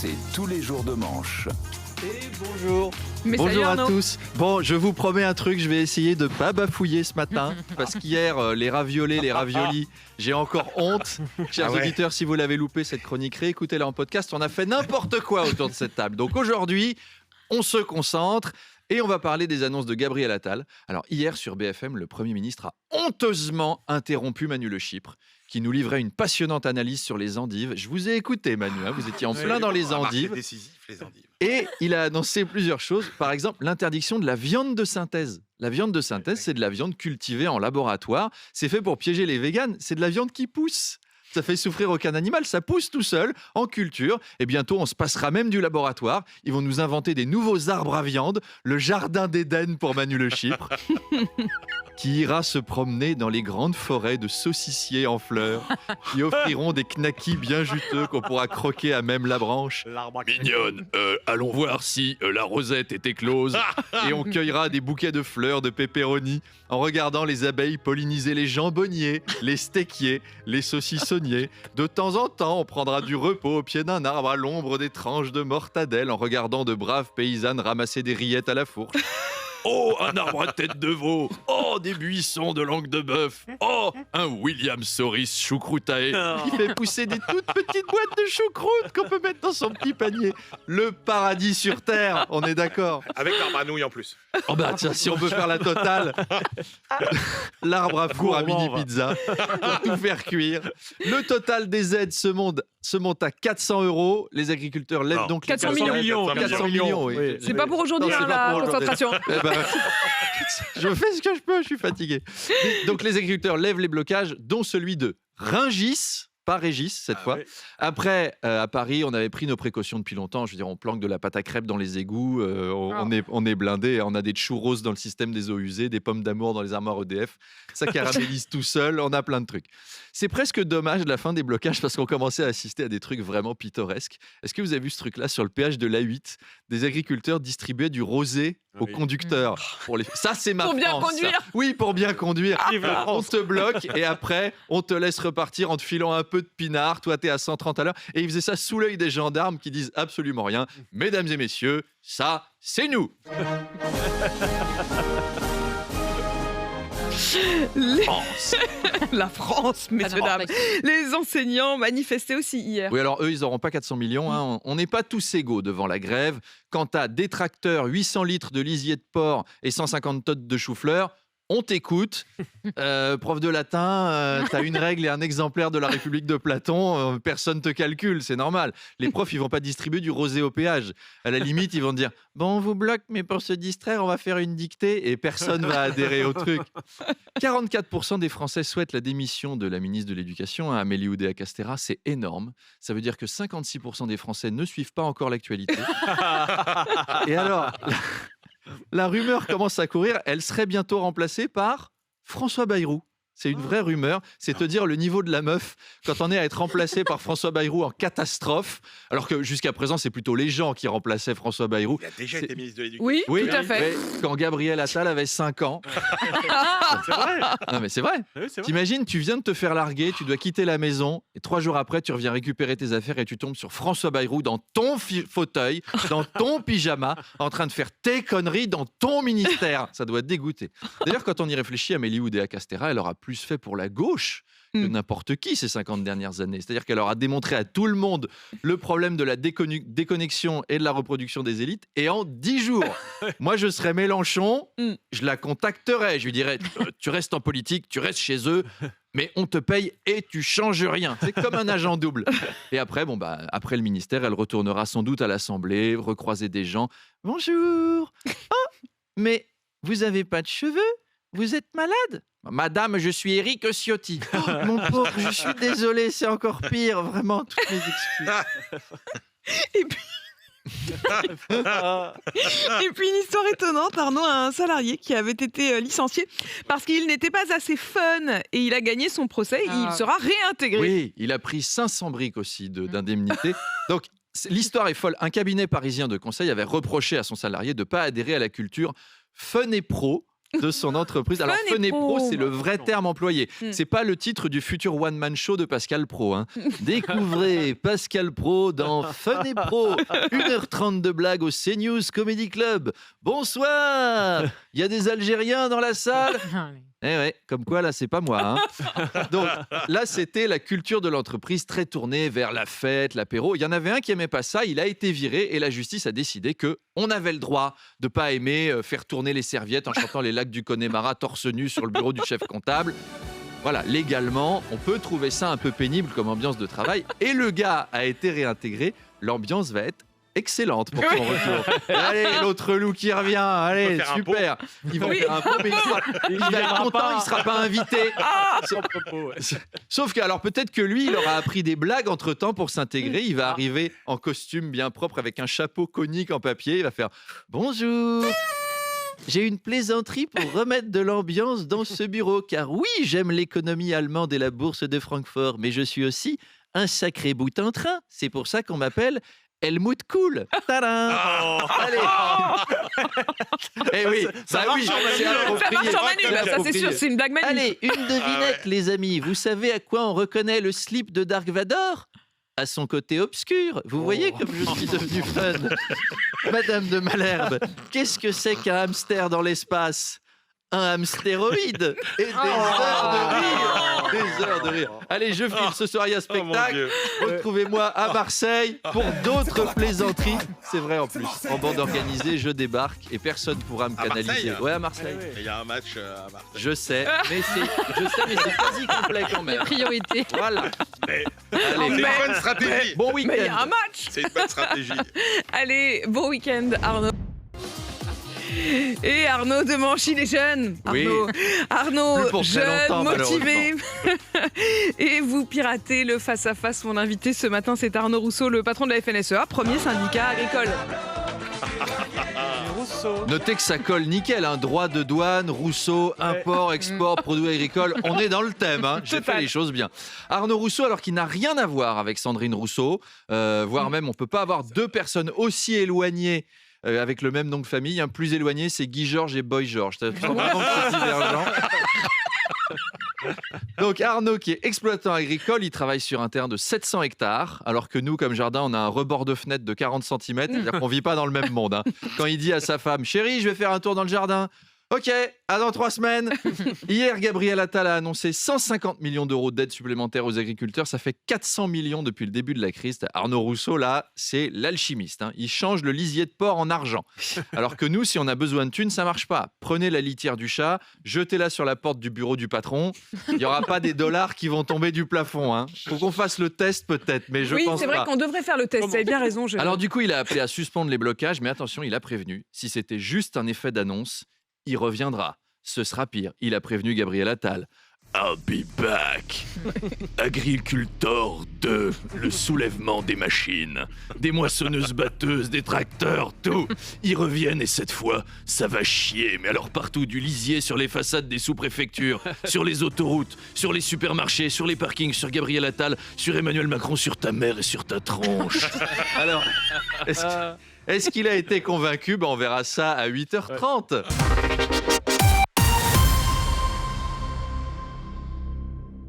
c'est tous les jours de manche. Et bonjour. Mais Bonjour salut, à tous. Bon, je vous promets un truc, je vais essayer de pas bafouiller ce matin parce qu'hier, les raviolis, j'ai encore honte. Chers auditeurs, si vous l'avez loupé cette chronique, réécoutez-la en podcast. On a fait n'importe quoi autour de cette table. Donc aujourd'hui, on se concentre et on va parler des annonces de Gabriel Attal. Alors hier sur BFM, le Premier ministre a honteusement interrompu Manu Le Chypre, qui nous livrait une passionnante analyse sur les endives. Je vous ai écouté, Manu, vous étiez en plein dans les endives. Décisif, les endives. Et il a annoncé plusieurs choses. Par exemple, l'interdiction de la viande de synthèse. La viande de synthèse, c'est de la viande cultivée en laboratoire. C'est fait pour piéger les véganes. C'est de la viande qui pousse. Ça fait souffrir aucun animal, ça pousse tout seul, en culture. Et bientôt, on se passera même du laboratoire. Ils vont nous inventer des nouveaux arbres à viande, le jardin d'Éden pour Manu Le Chypre, qui ira se promener dans les grandes forêts de saucissiers en fleurs, qui offriront des knackis bien juteux qu'on pourra croquer à même la branche. Mignonne, allons voir si la rosette est éclose. Et on cueillera des bouquets de fleurs de pépéronie en regardant les abeilles polliniser les jambonniers, les steakiers, les saucissonniers. De temps en temps, on prendra du repos au pied d'un arbre à l'ombre des tranches de mortadelle en regardant de braves paysannes ramasser des rillettes à la fourche. Oh, un arbre à tête de veau. Oh, des buissons de langue de bœuf. Oh, un William Soris choucroutae qui fait pousser des toutes petites boîtes de choucroute qu'on peut mettre dans son petit panier. Le paradis sur terre, on est d'accord. Avec l'arbre à nouilles en plus. Oh bah tiens, si on veut faire la totale, l'arbre à four à mini pizza pour tout faire cuire. Le total des aides se monte à 400 €. Les agriculteurs lèvent donc 400 les millions. 400 millions, oui. C'est pas pour aujourd'hui, Non, c'est hein, pas la pour aujourd'hui. concentration. Eh ben, je fais ce que je peux, je suis fatigué. Donc les agriculteurs lèvent les blocages, dont celui de Rungis, pas Régis cette fois. oui. Après, à Paris, on avait pris nos précautions depuis longtemps. Je veux dire, on planque de la pâte à crêpes dans les égouts, on est blindé, on a des churros dans le système des eaux usées, des pommes d'amour dans les armoires EDF. Ça caramélise tout seul, on a plein de trucs. C'est presque dommage la fin des blocages parce qu'on commençait à assister à des trucs vraiment pittoresques. Est-ce que vous avez vu ce truc-là sur le péage de l'A8 ? Des agriculteurs distribuaient du rosé aux conducteurs. Ça, c'est ma Pour bien France, ça. conduire. Oui, pour bien conduire. Vive la On France. te bloque et après, on te laisse repartir en te filant un peu de pinard. Toi, t'es à 130 à l'heure. Et ils faisaient ça sous l'œil des gendarmes qui disent absolument rien. Mesdames et messieurs, ça, c'est nous. La France, messieurs, dames. Les enseignants manifestaient aussi hier. Oui, alors eux, ils n'auront pas 400 millions. Hein. On n'est pas tous égaux devant la grève. Quant à détracteurs, 800 litres de lisier de porc et 150 tonnes de chou-fleur, on t'écoute. Prof de latin, t'as une règle et un exemplaire de la République de Platon, personne te calcule, c'est normal. Les profs, ils vont pas distribuer du rosé au péage. À la limite, ils vont te dire « Bon, on vous bloque, mais pour se distraire, on va faire une dictée » et personne va adhérer au truc. 44% des Français souhaitent la démission de la ministre de l'Éducation, Amélie Oudéa-Castéra. C'est énorme. Ça veut dire que 56% des Français ne suivent pas encore l'actualité. Et alors... La rumeur commence à courir, elle serait bientôt remplacée par François Bayrou. C'est une vraie rumeur, c'est te dire le niveau de la meuf quand on est à être remplacé par François Bayrou en catastrophe, alors que jusqu'à présent, c'est plutôt les gens qui remplaçaient François Bayrou. Il a déjà été ministre de l'Éducation. Oui, Oui, tout à fait. mais quand Gabriel Attal avait 5 ans. C'est vrai. Non mais c'est vrai. Oui, c'est vrai. T'imagines, tu viens de te faire larguer, tu dois quitter la maison, et 3 jours après, tu reviens récupérer tes affaires et tu tombes sur François Bayrou dans ton fauteuil, dans ton pyjama, en train de faire tes conneries dans ton ministère. Ça doit te dégoûter. D'ailleurs, quand on y réfléchit, Amélie Oudéa-Castéra, elle aura plus fait pour la gauche que n'importe qui ces 50 dernières années. C'est-à-dire qu'elle aura démontré à tout le monde le problème de la déconnexion et de la reproduction des élites, et en 10 jours. Moi, je serais Mélenchon, je la contacterais, je lui dirais tu restes en politique, tu restes chez eux, mais on te paye et tu changes rien. C'est comme un agent double. Et après, après le ministère, elle retournera sans doute à l'Assemblée, recroiser des gens. Bonjour. Oh, mais vous avez pas de cheveux ? Vous êtes malade ? Madame, je suis Éric Ciotti. Oh, mon pauvre, je suis désolé, c'est encore pire, vraiment, toutes mes excuses. Et puis... Et puis une histoire étonnante, Arnaud, un salarié qui avait été licencié parce qu'il n'était pas assez fun et il a gagné son procès et il sera réintégré. Oui, il a pris 500 briques aussi d'indemnité. Donc, l'histoire est folle. Un cabinet parisien de conseil avait reproché à son salarié de ne pas adhérer à la culture fun et pro de son entreprise. Alors, Fun et Pro. c'est le vrai terme employé. C'est pas le titre du futur one-man show de Pascal Pro. Hein. Découvrez Pascal Pro dans Fun et Pro. 1h30 de blagues au CNews Comedy Club. Bonsoir. Il y a des Algériens dans la salle. Eh ouais, comme quoi là, c'est pas moi. Hein. Donc là, c'était la culture de l'entreprise très tournée vers la fête, l'apéro. Il y en avait un qui aimait pas ça, il a été viré et la justice a décidé que on avait le droit de pas aimer faire tourner les serviettes en chantant les lacs du Connemara torse nu sur le bureau du chef comptable. Voilà, légalement, on peut trouver ça un peu pénible comme ambiance de travail. Et le gars a été réintégré. L'ambiance va être excellente pour son retour. Allez, l'autre loup qui revient. Allez, faire un super. Ils vont faire un pot, mais il va être content, il ne sera pas invité. Sauf que, alors peut-être que lui, il aura appris des blagues entre-temps pour s'intégrer. Il va arriver en costume bien propre avec un chapeau conique en papier. Il va faire « Bonjour ». J'ai une plaisanterie pour remettre de l'ambiance dans ce bureau, car oui, j'aime l'économie allemande et la bourse de Francfort, mais je suis aussi un sacré bout en train. C'est pour ça qu'on m'appelle Helmut Kohl. Tadam. Allez. Eh oui, Ça bah oui, marche en Manu. c'est approprié. Ça marche en Manu, là, ça c'est sûr, c'est une blague Manu. Allez, une devinette, les amis. Vous savez à quoi on reconnaît le slip de Dark Vador ? À son côté obscur. Vous voyez comme je suis devenu fun. Madame de Malherbe, qu'est-ce que c'est qu'un hamster dans l'espace ? Un hamstéroïde et des heures de rire. Des heures de rire. Allez, je file ce soir, il y a spectacle. Retrouvez-moi à Marseille pour d'autres plaisanteries. C'est vrai en plus. En bande organisée, je débarque et personne pourra me À canaliser. Marseille Ouais, à Marseille. Il y a un match à Marseille. Je sais, mais c'est quasi complet quand même. Priorité. Voilà. Mais Allez, c'est une bonne stratégie. bon Mais il y a week-end. un match. C'est une bonne stratégie. Allez, bon week-end Arnaud. Et Arnaud de Manchy les jeunes. Oui. Arnaud Plus pour très jeune, longtemps, motivé. Et vous piratez le face-à-face. Mon invité ce matin, c'est Arnaud Rousseau, le patron de la FNSEA, premier syndicat agricole. Notez que ça colle nickel, hein. Droit de douane, Rousseau, import, export, produits agricoles. On est dans le thème, hein. J'ai fait les choses bien. Arnaud Rousseau, alors qu'il n'a rien à voir avec Sandrine Rousseau, voire même on ne peut pas avoir deux personnes aussi éloignées avec le même nom de famille. Un plus éloigné, c'est Guy Georges et Boy Georges. Ça sent vraiment que c'est divergent. Donc Arnaud, qui est exploitant agricole, il travaille sur un terrain de 700 hectares, alors que nous, comme jardin, on a un rebord de fenêtre de 40 cm, c'est-à-dire qu'on ne vit pas dans le même monde. Hein. Quand il dit à sa femme « Chérie, je vais faire un tour dans le jardin », ok, à dans 3 semaines. Hier, Gabriel Attal a annoncé 150 millions d'euros d'aide supplémentaire aux agriculteurs. Ça fait 400 millions depuis le début de la crise. Arnaud Rousseau, là, c'est l'alchimiste. Hein. Il change le lisier de porc en argent. Alors que nous, si on a besoin de thunes, ça marche pas. Prenez la litière du chat, jetez-la sur la porte du bureau du patron. Il n'y aura pas des dollars qui vont tomber du plafond. Hein. Faut qu'on fasse le test peut-être, mais je oui, pense c'est vrai pas. qu'on devrait faire le test. Vous avez bien raison. Alors du coup, il a appelé à suspendre les blocages, mais attention, il a prévenu. Si c'était juste un effet d'annonce, il reviendra. Ce sera pire. Il a prévenu Gabriel Attal. I'll be back. Agricultor 2, le soulèvement des machines. Des moissonneuses-batteuses, des tracteurs, tout. Ils reviennent et cette fois, ça va chier. Mais alors partout, du lisier sur les façades des sous-préfectures, sur les autoroutes, sur les supermarchés, sur les parkings, sur Gabriel Attal, sur Emmanuel Macron, sur ta mère et sur ta tronche. Alors, est-ce qu'il a été convaincu ? On verra ça à 8h30.